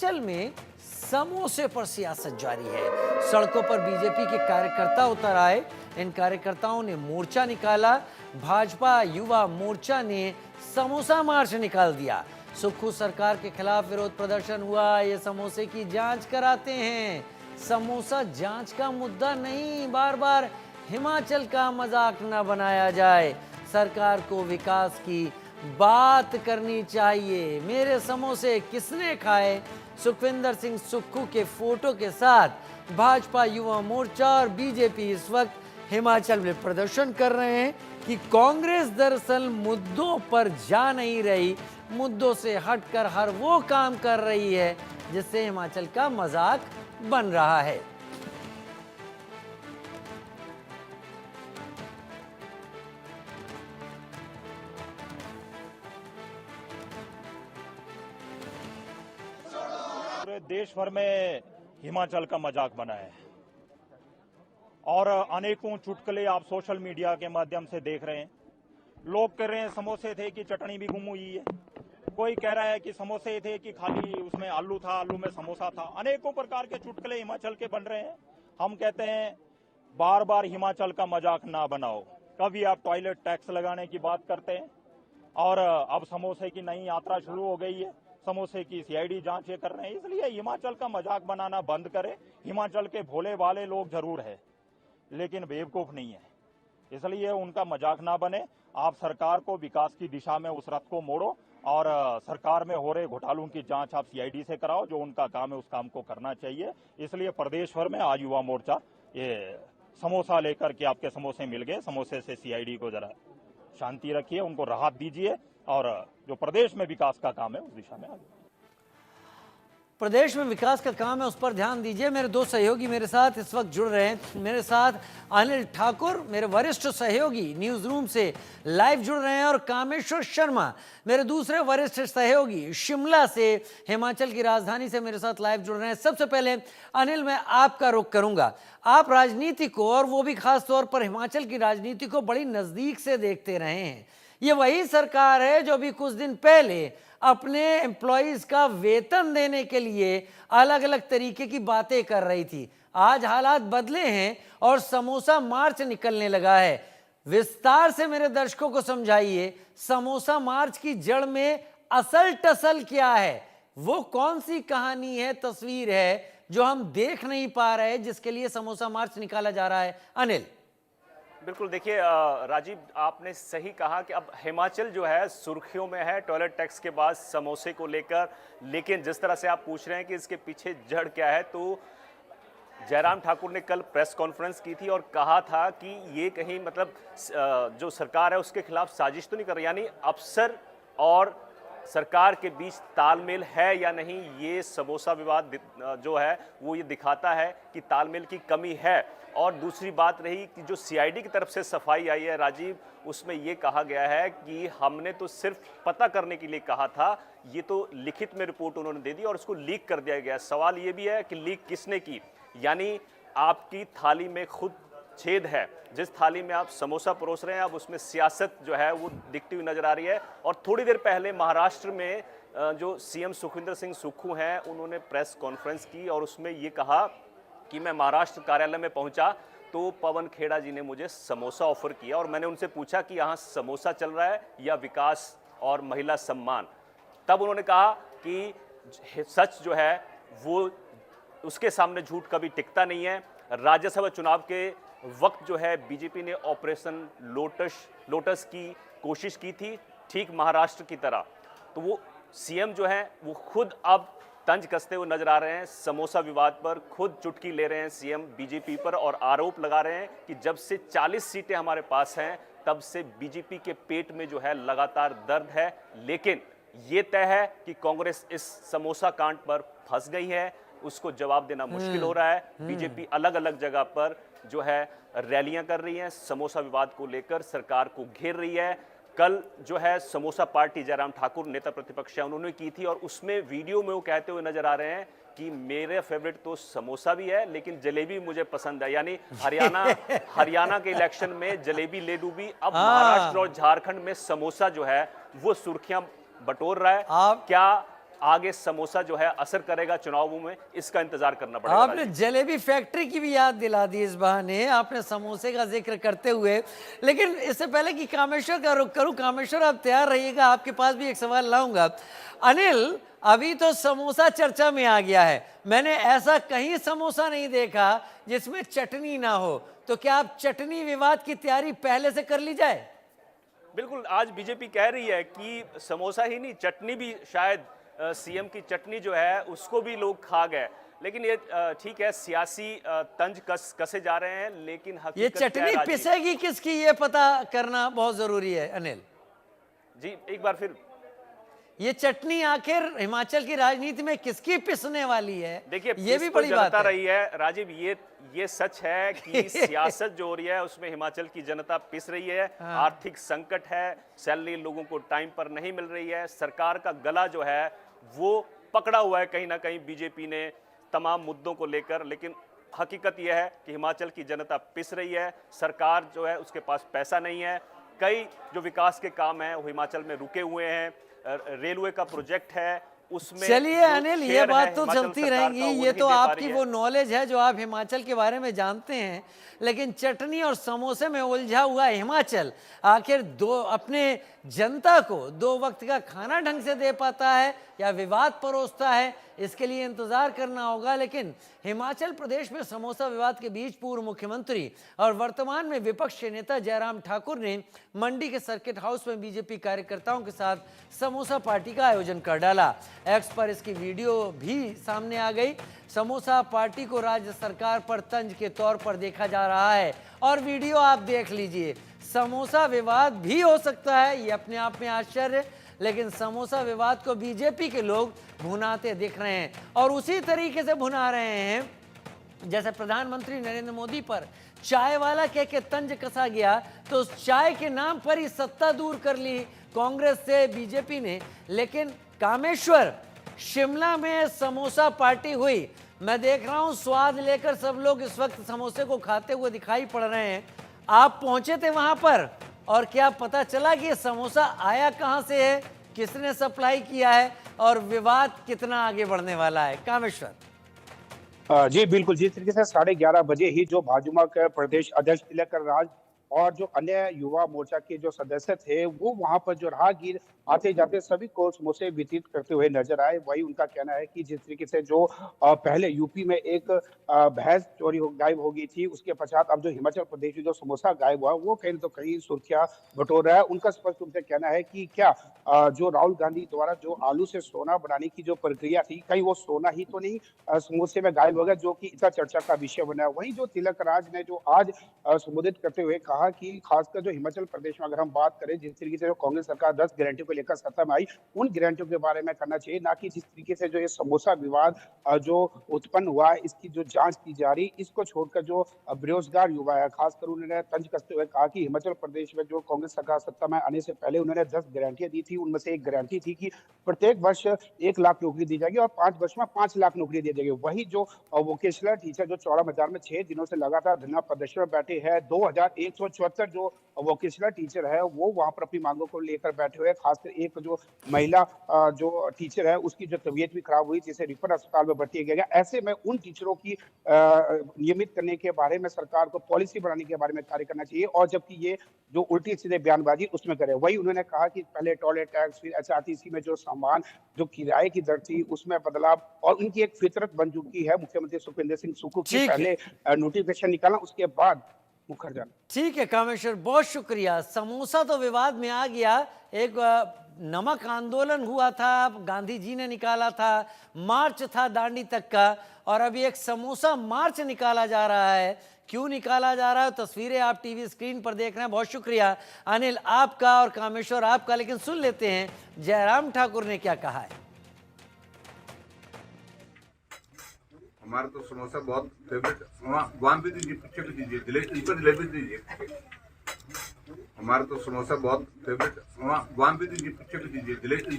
हिमाचल में समोसे पर सियासत जारी है। सड़कों पर बीजेपी के कार्यकर्ता उतर आए। इन कार्यकर्ताओं ने मोर्चा निकाला। भाजपा युवा मोर्चा ने समोसा मार्च निकाल दिया। सुक्खू सरकार के खिलाफ विरोध प्रदर्शन हुआ। ये समोसे की जांच कराते हैं। समोसा जांच का मुद्दा नहीं, बार बार हिमाचल का मजाक न बनाया जाए। सरकार को विकास की बात करनी चाहिए। मेरे समोसे किसने खाए? सुखविंदर सिंह सुक्खू के फोटो के साथ भाजपा युवा मोर्चा और बीजेपी इस वक्त हिमाचल में प्रदर्शन कर रहे हैं कि कांग्रेस दरअसल मुद्दों पर जा नहीं रही, मुद्दों से हटकर हर वो काम कर रही है जिससे हिमाचल का मजाक बन रहा है। पूरे देश भर में हिमाचल का मजाक बना है और अनेकों चुटकुले आप सोशल मीडिया के माध्यम से देख रहे हैं। लोग कह रहे हैं समोसे थे कि चटनी भी गुम हुई है। कोई कह रहा है कि समोसे थे कि खाली उसमें आलू था, आलू में समोसा था। अनेकों प्रकार के चुटकुले हिमाचल के बन रहे हैं। हम कहते हैं बार बार हिमाचल का मजाक ना बनाओ। कभी आप टॉयलेट टैक्स लगाने की बात करते हैं और अब समोसे की नई यात्रा शुरू हो गई है। समोसे की सीआईडी जांच ये कर रहे हैं। इसलिए हिमाचल का मजाक बनाना बंद करें। हिमाचल के भोले वाले लोग जरूर है लेकिन बेवकूफ नहीं है, इसलिए उनका मजाक ना बने। आप सरकार को विकास की दिशा में उस रथ को मोड़ो और सरकार में हो रहे घोटालों की जांच आप सीआईडी से कराओ। जो उनका काम है उस काम को करना चाहिए। इसलिए प्रदेश भर में आज युवा मोर्चा ये समोसा लेकर के आपके समोसे मिल गए। समोसे से सीआईडी को जरा शांति रखिए, उनको राहत दीजिए और जो प्रदेश में विकास का काम है उस दिशा में आगे। प्रदेश में विकास का काम है उस पर ध्यान दीजिए। मेरे दो सहयोगी मेरे साथ इस वक्त जुड़ रहे हैं। मेरे साथ अनिल ठाकुर, मेरे वरिष्ठ सहयोगी न्यूज रूम से लाइव जुड़ रहे हैं, और कामेश्वर शर्मा, मेरे दूसरे वरिष्ठ सहयोगी शिमला से, हिमाचल की राजधानी से मेरे साथ लाइव जुड़ रहे हैं। सबसे पहले अनिल, मैं आपका रुख करूंगा। आप राजनीति को, और वो भी खास तौर पर हिमाचल की राजनीति को, बड़ी नजदीक से देखते रहे हैं। ये वही सरकार है जो अभी कुछ दिन पहले अपने एम्प्लॉइज का वेतन देने के लिए अलग अलग तरीके की बातें कर रही थी। आज हालात बदले हैं और समोसा मार्च निकलने लगा है। विस्तार से मेरे दर्शकों को समझाइए, समोसा मार्च की जड़ में असल टसल क्या है? वो कौन सी कहानी है, तस्वीर है जो हम देख नहीं पा रहे, जिसके लिए समोसा मार्च निकाला जा रहा है? अनिल। बिल्कुल, देखिए राजीव, आपने सही कहा कि अब हिमाचल जो है सुर्खियों में है टॉयलेट टैक्स के बाद समोसे को लेकर। लेकिन जिस तरह से आप पूछ रहे हैं कि इसके पीछे जड़ क्या है, तो जयराम ठाकुर ने कल प्रेस कॉन्फ्रेंस की थी और कहा था कि ये कहीं मतलब जो सरकार है उसके खिलाफ साजिश तो नहीं कर रही। यानी अफसर और सरकार के बीच तालमेल है या नहीं, ये समोसा विवाद जो है वो ये दिखाता है कि तालमेल की कमी है। और दूसरी बात रही कि जो सीआईडी की तरफ से सफाई आई है राजीव, उसमें ये कहा गया है कि हमने तो सिर्फ पता करने के लिए कहा था, ये तो लिखित में रिपोर्ट उन्होंने दे दी और उसको लीक कर दिया गया। सवाल ये भी है कि लीक किसने की? यानी आपकी थाली में खुद छेद है। जिस थाली में आप समोसा परोस रहे हैं, अब उसमें सियासत जो है वो दिखती हुई नजर आ रही है। और थोड़ी देर पहले महाराष्ट्र में जो सीएम सुखविंदर सिंह सुक्खू हैं, उन्होंने प्रेस कॉन्फ्रेंस की और उसमें ये कहा कि मैं महाराष्ट्र कार्यालय में पहुंचा तो पवन खेड़ा जी ने मुझे समोसा ऑफर किया और मैंने उनसे पूछा कि यहाँ समोसा चल रहा है या विकास और महिला सम्मान। तब उन्होंने कहा कि सच जो है वो, उसके सामने झूठ कभी टिकता नहीं है। राज्यसभा चुनाव के वक्त जो है बीजेपी ने ऑपरेशन लोटस की कोशिश की थी, ठीक महाराष्ट्र की तरह। तो वो सीएम जो है वो खुद अब तंज कसते हुए नजर आ रहे हैं समोसा विवाद पर। खुद चुटकी ले रहे हैं सीएम बीजेपी पर और आरोप लगा रहे हैं कि जब से 40 सीटें हमारे पास हैं तब से बीजेपी के पेट में जो है लगातार दर्द है। लेकिन ये तय है कि कांग्रेस इस समोसा कांड पर फंस गई है, उसको जवाब देना मुश्किल हो रहा है। बीजेपी अलग अलग जगह पर जो है रैलियां कर रही हैं, समोसा विवाद को लेकर सरकार को घेर रही है। कल जो है समोसा पार्टी जयराम ठाकुर नेता प्रतिपक्ष है, उन्होंने की थी और उसमें वीडियो में वो कहते हुए नजर आ रहे हैं कि मेरे फेवरेट तो समोसा भी है लेकिन जलेबी मुझे पसंद है। यानी हरियाणा के इलेक्शन में जलेबी ले डूबी, अब महाराष्ट्र और झारखंड में समोसा जो है वो सुर्खियां बटोर रहा है। क्या आगे समोसा जो है असर करेगा चुनावों में, इसका इंतजार करना पड़ेगा। आपने जलेबी फैक्ट्री की भी याद दिला दी इस बहाने, आपने समोसे का जिक्र करते हुए। लेकिन इससे पहले कि कामेश्वर का रुख करूं, कामेश्वर आप तैयार रहिएगा, आपके पास भी एक सवाल लाऊंगा। अनिल, अभी तो समोसा चर्चा में आ गया है, मैंने ऐसा कहीं समोसा नहीं देखा जिसमें चटनी ना हो, तो क्या आप चटनी विवाद की तैयारी पहले से कर ली जाए? बिल्कुल, आज बीजेपी कह रही है कि समोसा ही नहीं, चटनी भी शायद सीएम की चटनी जो है उसको भी लोग खा गए। लेकिन ये ठीक है, सियासी तंज कसे जा रहे हैं, लेकिन ये हकीकत क्या है चटनी राजीव? पिसेगी किसकी, ये पता करना बहुत जरूरी है अनिल। जी एक बार फिर ये चटनी आखिर हिमाचल की राजनीति में किसकी पिसने वाली है? देखिए, ये भी बड़ी बात जनता है। रही है राजीव। ये सच है कि सियासत जो हो रही है उसमें हिमाचल की जनता पिस रही है। हाँ। आर्थिक संकट है, सैलरी लोगों को टाइम पर नहीं मिल रही है, सरकार का गला जो है वो पकड़ा हुआ है कहीं ना कहीं बीजेपी ने तमाम मुद्दों को लेकर। लेकिन हकीकत यह है कि हिमाचल की जनता पिस रही है, सरकार जो है उसके पास पैसा नहीं है। कई जो विकास के काम हैं वो हिमाचल में रुके हुए हैं। रेलवे का प्रोजेक्ट है, उसमें चलिए जो अनिल, ये शेयर है बात तो हिमाचल चलती सरकार का, रहेंगी, वो ये नहीं तो दे पा आपकी रही वो है। नॉलेज है जो आप हिमाचल के बारे में जानते हैं। लेकिन चटनी और समोसे में उलझा हुआ हिमाचल आखिर अपने जनता को 2 वक्त का खाना ढंग से दे पाता है या विवाद परोसता है, इसके लिए इंतजार करना होगा। लेकिन हिमाचल प्रदेश में समोसा विवाद के बीच पूर्व मुख्यमंत्री और वर्तमान में विपक्ष के नेता जयराम ठाकुर ने मंडी के सर्किट हाउस में बीजेपी कार्यकर्ताओं के साथ समोसा पार्टी का आयोजन कर डाला। एक्स पर इसकी वीडियो भी सामने आ गई। समोसा पार्टी को राज्य सरकार पर तंज के तौर पर देखा जा रहा है और वीडियो आप देख लीजिए। समोसा विवाद भी हो सकता है, ये अपने आप में आश्चर्य, लेकिन समोसा विवाद को बीजेपी के लोग भुनाते दिख रहे हैं और उसी तरीके से भुना रहे हैं जैसे प्रधानमंत्री नरेंद्र मोदी पर चाय वाला कह के तंज कसा गया, तो उस चाय के नाम पर ही सत्ता दूर कर ली कांग्रेस से बीजेपी ने। लेकिन कामेश्वर, शिमला में समोसा पार्टी हुई, मैं देख रहा हूं स्वाद लेकर सब लोग इस वक्त समोसे को खाते हुए दिखाई पड़ रहे हैं। आप पहुंचे थे वहां पर और क्या पता चला कि ये समोसा आया कहां से है, किसने सप्लाई किया है और विवाद कितना आगे बढ़ने वाला है? कामेश्वर जी बिल्कुल, जिस तरीके से 11:30 बजे ही जो भाजपा के प्रदेश अध्यक्ष तिलक राज और जो अन्य युवा मोर्चा के जो सदस्य थे वो वहां पर जो राहगीर आते जाते सभी को समोसे वितरित करते हुए नजर आए। वही उनका कहना है कि जिस तरीके से जो पहले यूपी में एक भैंस चोरी गायब हो गई थी, उसके पश्चात अब जो हिमाचल प्रदेश में जो समोसा गायब हुआ वो कहीं तो कहीं सुर्खियां बटोर रहा है। उनका स्पष्ट रूप से कहना है कि क्या जो राहुल गांधी द्वारा जो आलू से सोना बनाने की जो प्रक्रिया थी, कहीं वो सोना ही तो नहीं समोसे में गायब हो गया, जो कि इतना चर्चा का विषय बना है। वहीं जो तिलक राज ने जो आज संबोधित करते हुए कहा कि खासकर जो हिमाचल प्रदेश में अगर हम बात करें, जिस तरीके से जो कांग्रेस सरकार 10 गारंटियों को लेकर सत्ता में आई, उन गारंटियों के बारे में करना चाहिए, ना कि जिस तरीके से जो ये समोसा विवाद जो उत्पन्न हुआ है इसकी जो जांच की जा रही। इसको छोड़कर जो बेरोजगार युवा है, खासकर उन्होंने तंज कसते हुए कहा कि हिमाचल प्रदेश में जो कांग्रेस सरकार सत्ता में आने से पहले उन्होंने 10 गारंटियां दी थी, उनमें से एक गारंटी थी कि प्रत्येक वर्ष 1 लाख नौकरी दी जाएगी और 5 वर्ष में 5 लाख नौकरी दी जाएगी। वही जो वोकेशनल टीचर जो चौड़ा बाजार में 6 दिनों से लगातार धरना प्रदर्शन में बैठे हैं, 2174 जो वोकेशनल टीचर है वो वहां पर अपनी मांगों को लेकर बैठे हुए। खासकर एक जो महिला जो टीचर है उसकी जो तबीयत भी खराब हुई, जिसे रिफर अस्पताल में भर्ती किया गया। ऐसे में उन टीचरों की नियमित करने के बारे में सरकार को पॉलिसी बनाने के बारे में कार्य करना चाहिए, और जबकि ये जो उल्टी सीधे बयानबाजी उसमें करे। वही उन्होंने कहा कि पहले टॉयलेट टैक्स, फिर एचआरटीसी में जो सामान जो किराए की दर थी उसमें बदलाव, और उनकी एक फितरत बन चुकी है मुख्यमंत्री सुखविंदर सिंह सुक्खू की पहले नोटिफिकेशन निकालना, उसके बाद मुखर जाना। ठीक है कामेश्वर, बहुत शुक्रिया। समोसा तो विवाद में आ गया, एक नमक आंदोलन हुआ था, गांधी जी ने निकाला था, मार्च था दांडी तक का, और अभी एक समोसा मार्च निकाला जा रहा है। क्यों निकाला जा रहा है, तस्वीरें आप टीवी स्क्रीन पर देख रहे हैं। बहुत शुक्रिया अनिल आपका और कामेश्वर आपका। लेकिन सुन लेते हैं जयराम ठाकुर ने क्या कहा है। हमारा तो समोसा बहुत फेवरेट, वहाँ भी दीजिए, पीछे भी दीजिए, जलेबी दीजिए। हमारा तो समोसा बहुत फेवरेट, वहाँ भी दीजिए, पीछे भी दीजिए, जलेबी